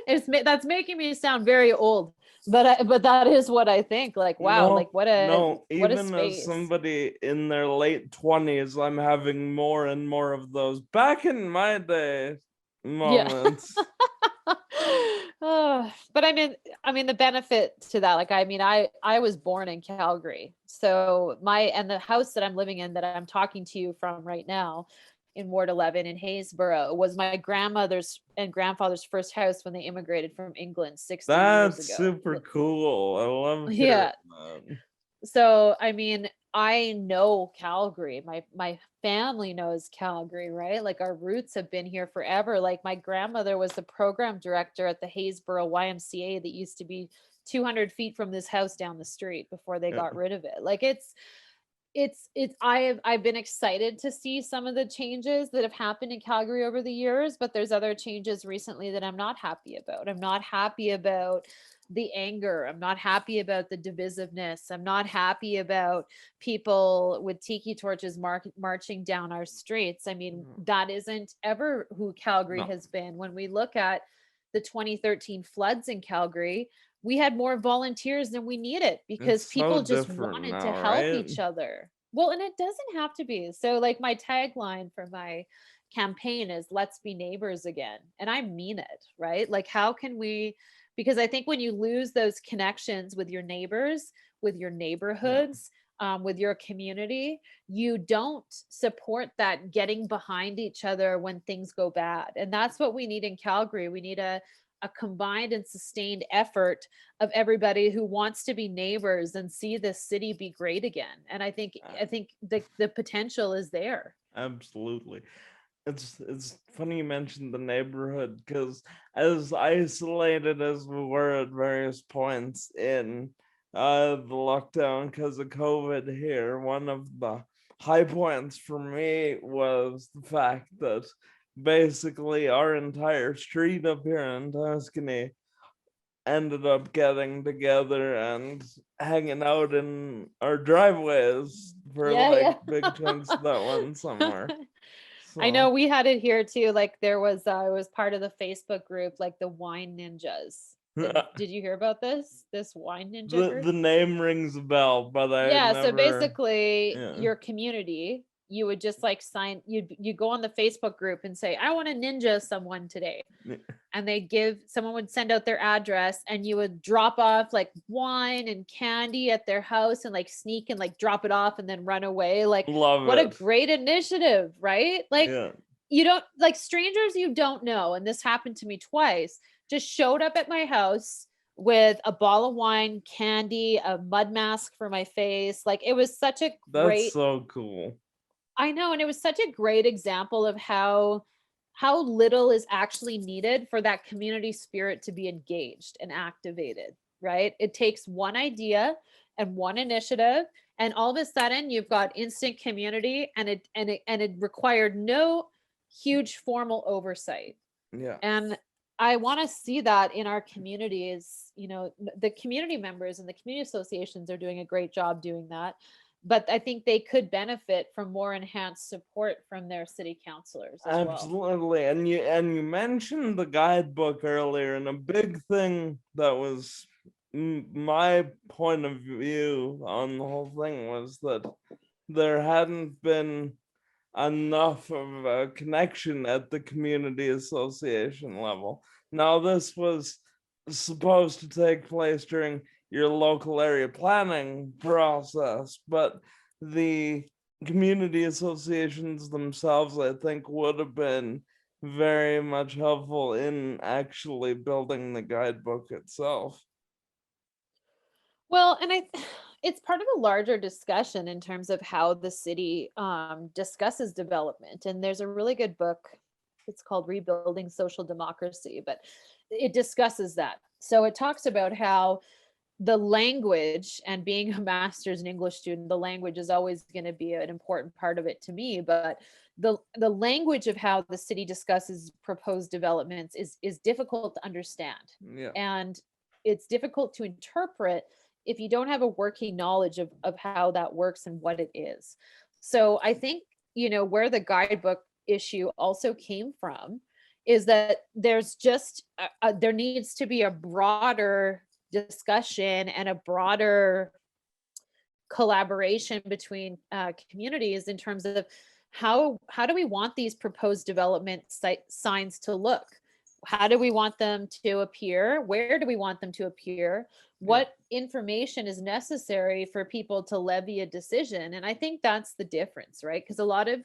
is. That's making me sound very old, but that is what I think. Like, wow, like No, what a no, what a even as space. somebody in their late 20s, I'm having more and more of those back in my day Yeah. moments. But I mean the benefit to that, like I was born in Calgary. So and the house that I'm living in, that I'm talking to you from right now in Ward 11 in Haysboro, was my grandmother's and grandfather's first house when they immigrated from England 60 years That's ago. super cool. I love hearing Yeah. that. So, I mean, I know Calgary. My family knows Calgary, right? Like our roots have been here forever. Like my grandmother was the program director at the Haysboro YMCA that used to be 200 feet from this house down the street before they Yeah. got rid of it. Like I've been excited to see some of the changes that have happened in Calgary over the years, but there's other changes recently that I'm not happy about. I'm not happy about the anger. I'm not happy about the divisiveness. I'm not happy about people with tiki torches marching down our streets. I mean, that isn't ever who Calgary No, has been. When we look at the 2013 floods in Calgary, we had more volunteers than we needed because it's so people just different wanted to now, help right? each other. Well, and it doesn't have to be. So, like, my tagline for my campaign is let's be neighbors again. And I mean it, right? Like, how can we? Because I think when you lose those connections with your neighbors, with your Yeah, neighborhoods, with your community, you don't support that getting behind each other when things go bad. And that's what we need in Calgary. We need a combined and sustained effort of everybody who wants to be neighbors and see this city be great again. And I think the potential is there. absolutely. It's funny you mentioned the neighborhood because as isolated as we were at various points in the lockdown because of COVID here, one of the high points for me was the fact that basically our entire street up here in Tuscany ended up getting together and hanging out in our driveways for Yeah, like yeah. big chunks of that one summer. I know So we had it here too. Like there was I was part of the Facebook group, like the wine ninjas. Did you hear about this wine ninja group? the name rings a bell, but I Yeah, so never. basically Yeah. your community, you would just like you go on the Facebook group and say, I want to ninja someone today. And someone would send out their address and you would drop off like wine and candy at their house and like sneak and like drop it off and then run away. Like, Love what a it. great initiative, right? Like, Yeah. you don't like strangers you don't know. And this happened to me twice, just showed up at my house with a bottle of wine, candy, a mud mask for my face. Like, it was such a That's great, so cool. I know, and it was such a great example of how little is actually needed for that community spirit to be engaged and activated, right? It takes one idea and one initiative, and all of a sudden you've got instant community, and it required no huge formal oversight. Yeah. And I want to see that in our communities. The community members and the community associations are doing a great job doing that, but I think they could benefit from more enhanced support from their city councilors as well. Absolutely. And you mentioned the guidebook earlier, and a big thing that was my point of view on the whole thing was that there hadn't been enough of a connection at the community association level. Now, this was supposed to take place during your local area planning process, but the community associations themselves, I think, would have been very much helpful in actually building the guidebook itself. Well, and it's part of a larger discussion in terms of how the city discusses development. And there's a really good book. It's called Rebuilding Social Democracy, but it discusses that. So it talks about how the language, and being a master's in English student, the language is always going to be an important part of it to me. But the language of how the city discusses proposed developments is difficult to understand, Yeah, and it's difficult to interpret if you don't have a working knowledge of how that works and what it is. So I think where the guidebook issue also came from is that there's just there needs to be a broader discussion and a broader collaboration between communities in terms of how do we want these proposed development signs to look? How do we want them to appear? Where do we want them to appear? Yeah. What information is necessary for people to levy a decision? And I think that's the difference, right? Because a lot of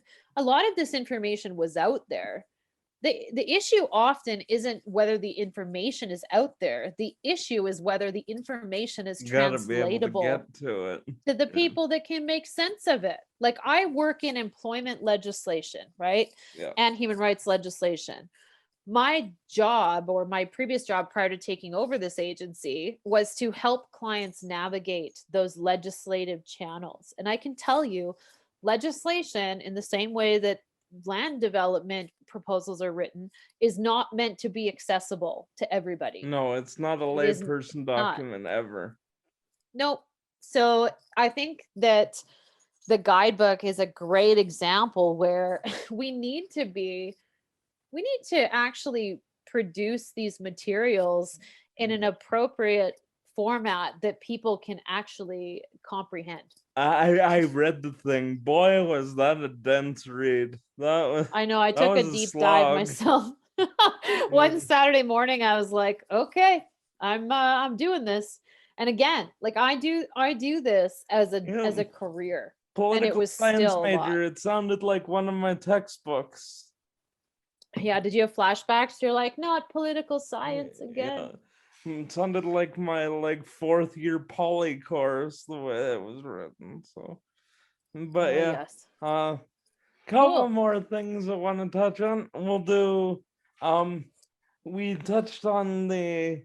this information was out there. The issue often isn't whether the information is out there. The issue is whether the information is You gotta be able to translatable get to it. to the Yeah. people that can make sense of it. Like I work in employment legislation, right? Yeah. And human rights legislation. My job, or my previous job prior to taking over this agency, was to help clients navigate those legislative channels. And I can tell you, legislation, in the same way that land development proposals are written, is not meant to be accessible to everybody. No, it's not a It is layperson not. document ever. Nope. So I think that the guidebook is a great example where we need to actually produce these materials in an appropriate format that people can actually comprehend. I read the thing. Boy, was that a dense read. I know I That took a was a deep dive slog. myself. One Saturday morning I was like, okay, I'm doing this. And again, like I do this as Yeah. a career. And it Political was science still a lot. major. It sounded like one of my textbooks. Yeah, did you have flashbacks? You're like, not political science again. Yeah. It sounded like my fourth year poly course the way it was written. So, but Oh yeah, yes. couple Cool. more things I want to touch on. We'll do. We touched on the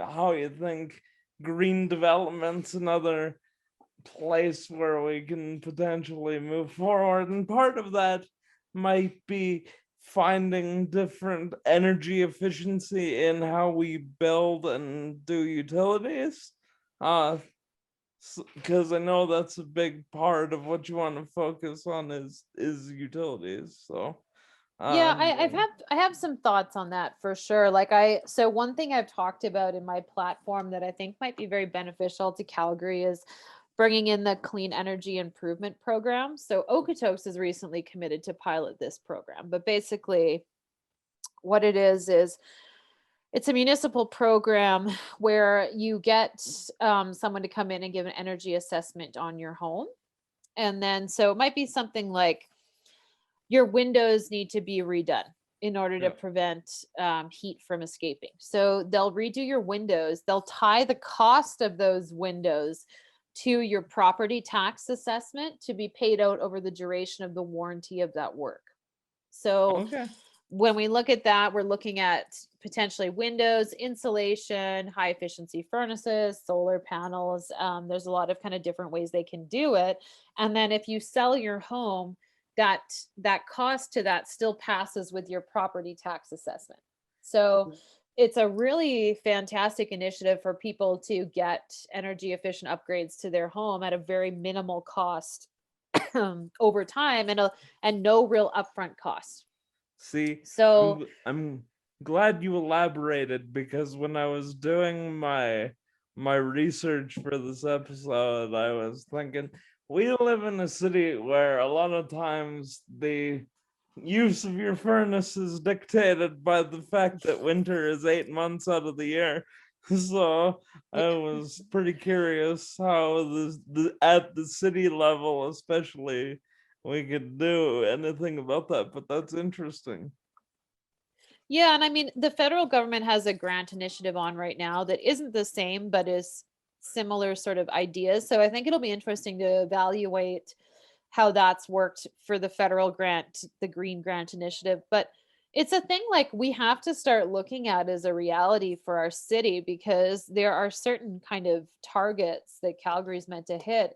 how you think green development's another place where we can potentially move forward, and part of that might be finding different energy efficiency in how we build and do utilities, because I know that's a big part of what you want to focus on is utilities. So Yeah, yeah. I have some thoughts on that for sure. So one thing I've talked about in my platform that I think might be very beneficial to Calgary is bringing in the clean energy improvement program. So Okotoks has recently committed to pilot this program, but basically what it is it's a municipal program where you get someone to come in and give an energy assessment on your home. And then, so it might be something like your windows need to be redone in order to Yeah. prevent heat from escaping. So they'll redo your windows. They'll tie the cost of those windows to your property tax assessment to be paid out over the duration of the warranty of that work. So Okay. when we look at that, we're looking at potentially windows, insulation, high efficiency furnaces, solar panels. There's a lot of kind of different ways they can do it. And then if you sell your home, that cost to that still passes with your property tax assessment. So it's a really fantastic initiative for people to get energy efficient upgrades to their home at a very minimal cost over time, and no real upfront cost. See, So I'm glad you elaborated, because when I was doing my research for this episode, I was thinking we live in a city where a lot of times the use of your furnace is dictated by the fact that winter is 8 months out of the year. So I was pretty curious how at the city level, especially, we could do anything about that, but that's interesting. yeah, and I mean, the federal government has a grant initiative on right now that isn't the same, but is similar sort of ideas. So I think it'll be interesting to evaluate how that's worked for the federal grant, the Green Grant Initiative. But it's a thing like we have to start looking at as a reality for our city, because there are certain kind of targets that Calgary's meant to hit.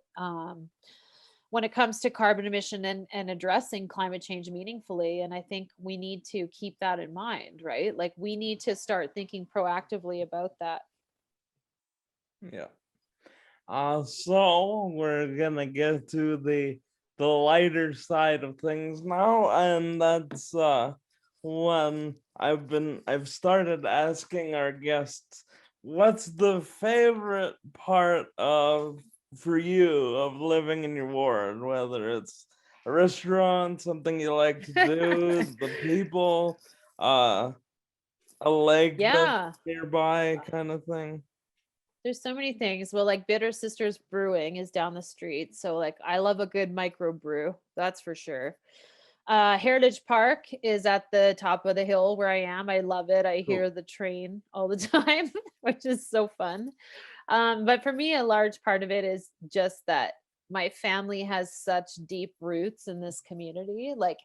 When it comes to carbon emission and addressing climate change meaningfully. And I think we need to keep that in mind, right? Like we need to start thinking proactively about that. Yeah. So we're gonna get to the lighter side of things now, and that's when I've started asking our guests, what's the favorite part of for you of living in your ward, whether it's a restaurant, something you like to do, the people, uh, a lake that's Yeah, nearby, kind of thing. there's so many things. Well, like Bitter Sisters Brewing is down the street, so like I love a good micro brew, that's for sure. Heritage Park is at the top of the hill where I am. I love it. I Cool. hear the train all the time, which is so fun. But for me, a large part of it is just that my family has such deep roots in this community. Like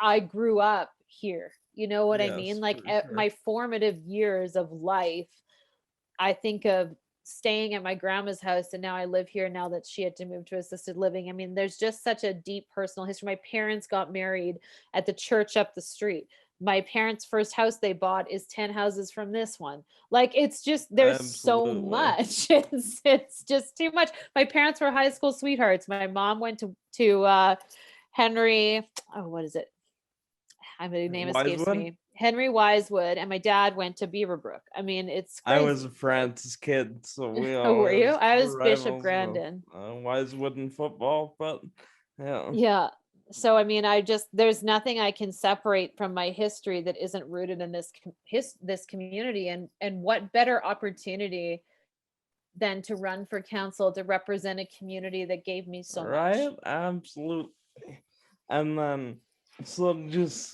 I grew up here. You know what I mean? Yes, Like for sure. my formative years of life, I think of staying at my grandma's house, and now I live here now that she had to move to assisted living. I mean, there's just such a deep personal history. My parents got married at the church up the street. My parents' first house they bought is 10 houses from this one. Like it's just there's so Absolutely. much. It's just too much. My parents were high school sweethearts. My mom went to Henry, oh what is it? The name escapes Wisewood? me. Henry Wisewood, and my dad went to Beaverbrook. I mean, it's I was a crazy. Like, Francis kid, so we oh, were you? always I were was Bishop rivals of Grandin. Wisewood in football, but yeah. Yeah. So I mean, I just there's nothing I can separate from my history that isn't rooted in this community, and what better opportunity than to run for council to represent a community that gave me so Right? much. Absolutely. And then, so just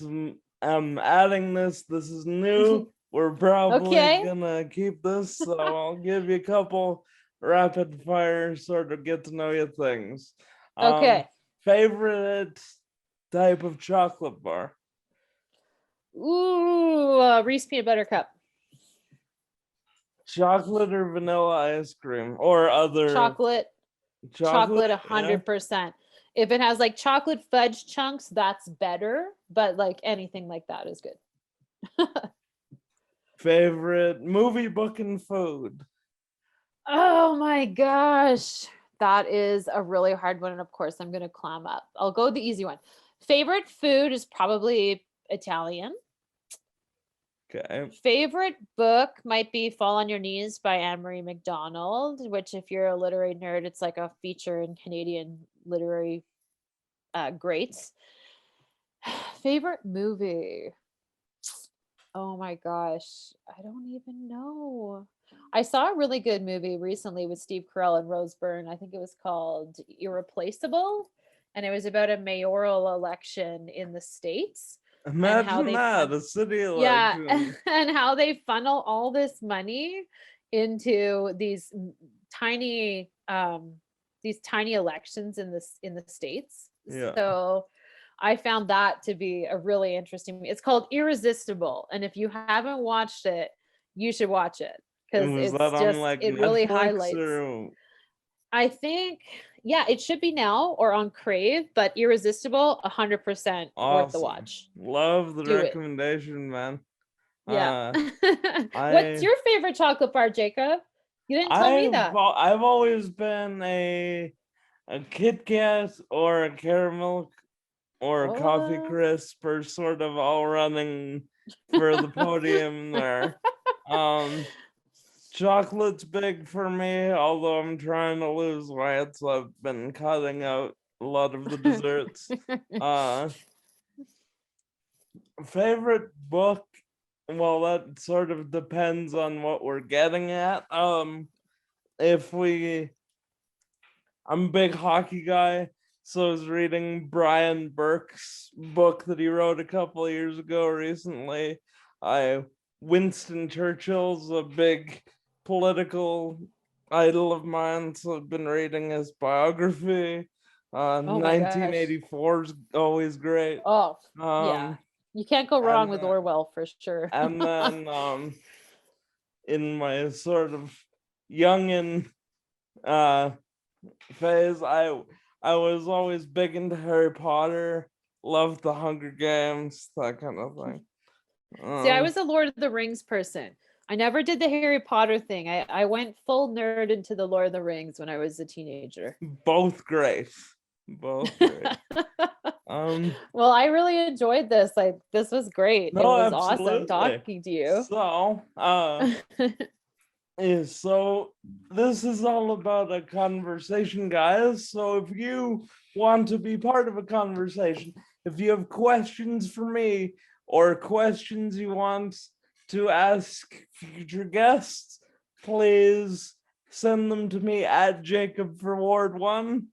adding this, this is new. We're probably Okay. gonna keep this, so I'll give you a couple rapid fire sort of get to know you things. Um, Okay. favorite type of chocolate bar? Ooh, Reese peanut butter cup. Chocolate or vanilla ice cream or other Chocolate, chocolate? chocolate, a Yeah. 100%. If it has like chocolate fudge chunks, that's better. But like anything like that is good. Favorite movie, book, and food? Oh my gosh. That is a really hard one. And of course, I'm going to clam up. I'll go the easy one. Favorite food is probably Italian. Okay. Favorite book might be Fall on Your Knees by Anne Marie MacDonald, which, if you're a literary nerd, it's like a feature in Canadian literary greats. Favorite movie? Oh my gosh, I don't even know. I saw a really good movie recently with Steve Carell and Rose Byrne. I think it was called Irreplaceable, and it was about a mayoral election in the States and how Imagine they that, fun a city yeah, election. and how they funnel all this money into these tiny elections in the states. Yeah. So I found that to be a really interesting. It's called Irresistible, and if you haven't watched it, you should watch it because Was that on like it really Netflix highlights. or I think, yeah, it should be now or on Crave, but Irresistible, 100% worth the awesome? watch. Love the Do it. recommendation, man. Yeah. Uh What's I your favorite chocolate bar, Jacob? You didn't tell me that. I've always been a Kit Kat or a caramel or a coffee Oh, crisp or sort of all running for the podium there. Um Chocolate's big for me, although I'm trying to lose weight, so I've been cutting out a lot of the desserts. Uh favorite book? Well, that sort of depends on what we're getting at. If we I'm a big hockey guy, so I was reading Brian Burke's book that he wrote a couple of years ago recently. I Winston Churchill's a big political idol of mine, so I've been reading his biography. oh my gosh. 1984 is always great. Oh, yeah. Um, You can't go wrong and with Orwell for sure. and then in my sort of youngin uh phase, I was always big into Harry Potter, loved the Hunger Games, that kind of thing. See, I Um, was a Lord of the Rings person. I never did the Harry Potter thing. I went full nerd into the Lord of the Rings when I was a teenager. both great, both great. Well, I really enjoyed this. This was great. It No, was awesome absolutely. talking to you. So, so this is all about a conversation, guys. So if you want to be part of a conversation, if you have questions for me or questions you want to ask future guests, please send them to me at Jacob for Ward 1.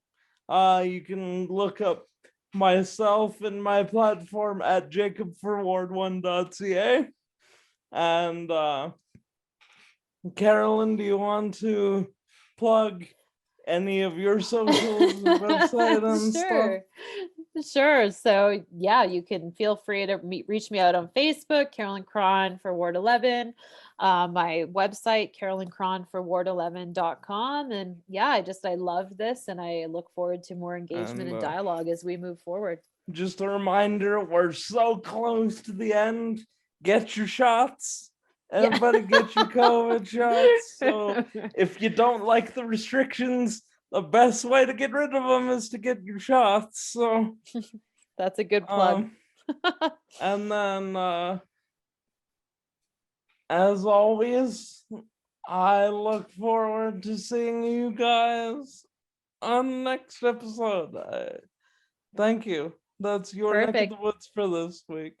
You can look up myself and my platform at jacobforward1.ca. And Carolyn, do you want to plug any of your socials, website and stuff? Sure. So yeah, you can feel free to reach me out on Facebook, Carolyn Krahn for Ward 11. My website, carolyncrahnforward11.com. And yeah, I love this and I look forward to more engagement and dialogue as we move forward. Just a reminder, we're so close to the end. Get your shots. Everybody get your COVID shots. So if you don't like the restrictions, the best way to get rid of them is to get your shots. So that's a good plug. And then as always, I look forward to seeing you guys on the next episode. Thank you. That's your neck of the woods for this week.